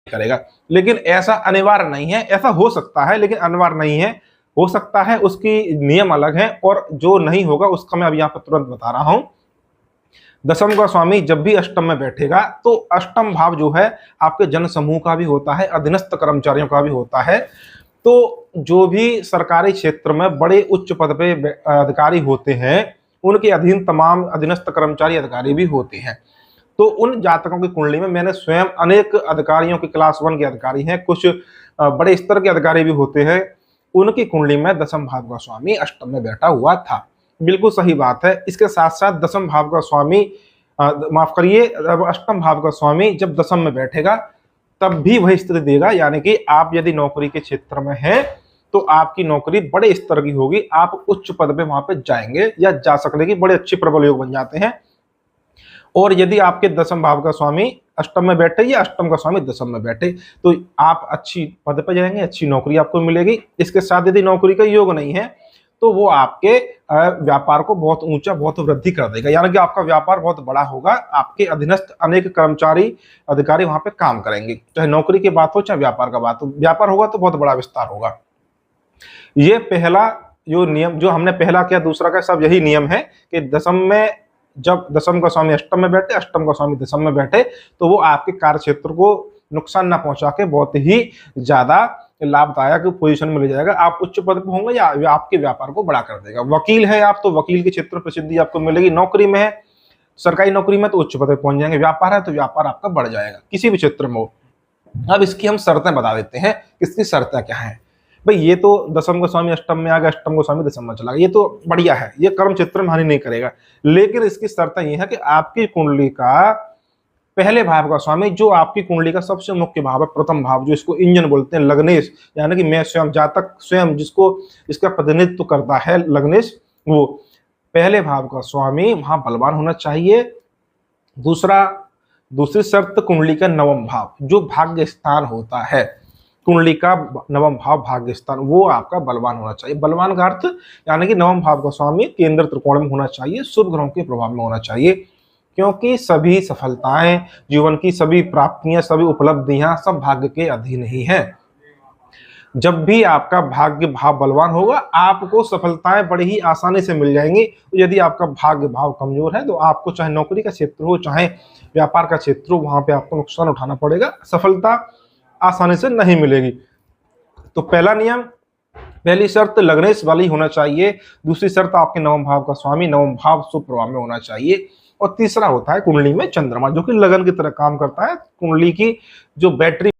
करेगा। लेकिन ऐसा अनिवार्य नहीं है, ऐसा हो सकता है लेकिन अनिवार्य नहीं है। हो सकता है, उसकी नियम अलग है, और जो नहीं होगा उसका मैं अब यहाँ पर तुरंत बता रहा हूं। दशम का स्वामी जब भी अष्टम में बैठेगा तो अष्टम भाव जो है आपके जन समूह का भी होता है, अधीनस्थ कर्मचारियों का भी होता है। तो जो भी सरकारी क्षेत्र में बड़े उच्च पद पे अधिकारी होते हैं, उनके अधीन तमाम अधीनस्थ कर्मचारी अधिकारी भी होते हैं। तो उन जातकों की कुंडली में मैंने स्वयं अनेक अधिकारियों के क्लास 1 के अधिकारी हैं, कुछ बड़े स्तर के अधिकारी भी होते हैं, उनकी कुंडली में दशम भाव का स्वामी अष्टम में बैठा हुआ था। बिल्कुल सही बात है। इसके साथ साथ दशम भाव का स्वामी माफ करिए, अष्टम भाव का स्वामी जब दशम में बैठेगा तब भी वही स्थिति देगा, यानी कि आप यदि नौकरी के क्षेत्र में हैं तो आपकी नौकरी बड़े स्तर की होगी, आप उच्च पद पे वहां पे जाएंगे या जा सकने की बड़े अच्छे प्रबल योग बन जाते हैं। और यदि आपके दशम भाव का स्वामी अष्टम में बैठे या अष्टम का स्वामी दशम में बैठे तो आप अच्छी पद पर जाएंगे, अच्छी नौकरी आपको मिलेगी। इसके साथ यदि नौकरी का योग नहीं है तो वो आपके व्यापार को बहुत ऊंचा, बहुत वृद्धि कर देगा, यानी कि आपका व्यापार बहुत बड़ा होगा, आपके अधीनस्थ अनेक कर्मचारी अधिकारी वहां पे काम करेंगे। चाहे नौकरी की बात हो चाहे व्यापार का बात हो, व्यापार होगा तो बहुत बड़ा विस्तार होगा। ये पहला जो नियम जो हमने पहला किया, दूसरा का सब यही नियम है कि दशम में जब दशम का स्वामी अष्टम में बैठे, अष्टम का स्वामी दशम में बैठे तो वो आपके कार्य क्षेत्र को नुकसान ना पहुंचा के बहुत ही ज्यादा लाभदायक पोजीशन में ले जाएगा। आप उच्च पद पर होंगे या आपके व्यापार को बड़ा कर देगा। वकील है आप तो वकील के क्षेत्र प्रसिद्धि आपको मिलेगी, नौकरी में है, सरकारी नौकरी में तो उच्च पद पर पहुंच जाएंगे, व्यापार है तो व्यापार आपका बढ़ जाएगा किसी भी क्षेत्र में हो। अब इसकी हम शर्तें बता देते हैं, इसकी शर्तें क्या है। भाई ये तो दशम का स्वामी अष्टम में आ गया, अष्टम का स्वामी दशम में चला गया, ये तो बढ़िया है, ये कर्म क्षेत्र में हानि नहीं करेगा। लेकिन इसकी शर्त ये है कि आपकी कुंडली का पहले भाव का स्वामी, जो आपकी कुंडली का सबसे मुख्य भाव है, प्रथम भाव, जो इसको इंजन बोलते हैं, लग्नेश, यानी कि मैं स्वयं, जातक स्वयं जिसको इसका प्रतिनिधित्व करता है लग्नेश, वो पहले भाव का स्वामी वहां बलवान होना चाहिए। दूसरी शर्त, कुंडली का नवम भाव जो भाग्य स्थान होता है, कुंडली का नवम भाव भाग्य स्थान, वो आपका बलवान होना चाहिए। बलवान का अर्थ यानी कि नवम भाव का स्वामी केंद्र त्रिकोण में होना चाहिए, शुभ ग्रहों के प्रभाव में होना चाहिए, क्योंकि सभी सफलताएं, जीवन की सभी प्राप्तियां, सभी उपलब्धियां सब भाग्य के अधीन ही हैं। जब भी आपका भाग्य भाव बलवान होगा आपको सफलताएं बड़ी ही आसानी से मिल जाएंगी। यदि आपका भाग्य भाव कमजोर है तो आपको चाहे नौकरी का क्षेत्र हो चाहे व्यापार का क्षेत्र हो, वहां पे आपको नुकसान उठाना पड़ेगा, सफलता आसानी से नहीं मिलेगी। तो पहला नियम, पहली शर्त लग्नेश वाली होना चाहिए। दूसरी शर्त आपके नवम भाव का स्वामी नवम भाव शुभ प्रभाव में होना चाहिए। और तीसरा होता है कुंडली में चंद्रमा, जो कि लगन की तरह काम करता है, कुंडली की जो बैटरी